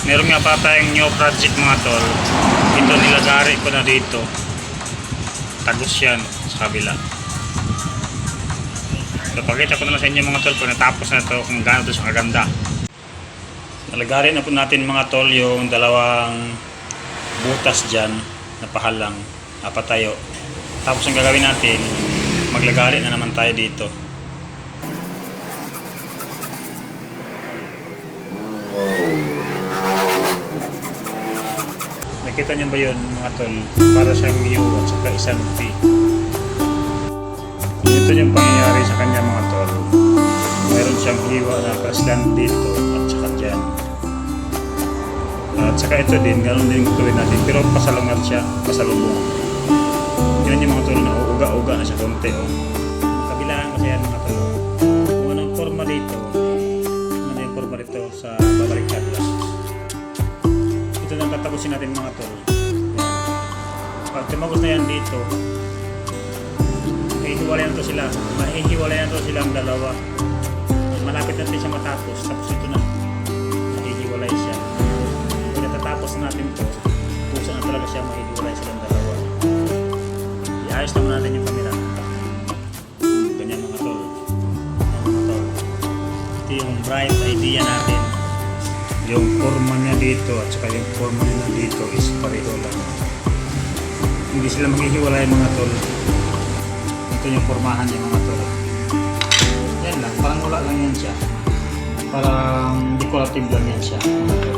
Meron nga pa tayong new project mga tol. Ito nilagari ko na dito. Tagos yan sa kabila. So, pakita ko na lang sa inyo mga tol kung natapos na ito, kung gaano ito sa kaganda. Nalagari na po natin mga tol yung dalawang butas dyan na pahalang, napatayo. Tapos ang gagawin natin, maglagari na naman tayo dito. Nakita niyo ba yun mga tol? Para siyang U at saka isang T. Ito yung pangyayari sa kanya mga tol. Meron siyang hiwa na kaslan dito at saka dyan. At saka ito din, ganoon din gawin natin. Pero pasalungan siya, pasalubong. Yan yung mga tol na uga-uga na siya konti. Oh. Kabilaan kasi yan mga tol. Kung anong forma dito, ano yung forma dito sa babaliktad lang. Ito na tatapusin natin mga tol. Pag tumagos na yan dito, mahihiwalay na to sila. Mahihiwalay na to silang dalawa. Malapit natin siya matapos. Tapos ito na. Mahihiwalay siya. Kung natatapos natin to, puso na talaga siya mahihiwalay silang dalawa. Iayos naman natin yung camera. Ganyan mga tol. Ganyan mga tol. Ito yung bright idea natin. Yung forma niya dito at saka yung forma niya dito is pareho lang. Hindi sila maghihiwalay mga tol. Ito yung formahan niya mga tol. Yan lang, parang wala lang yan siya. Parang decorative lang yan siya mga tol.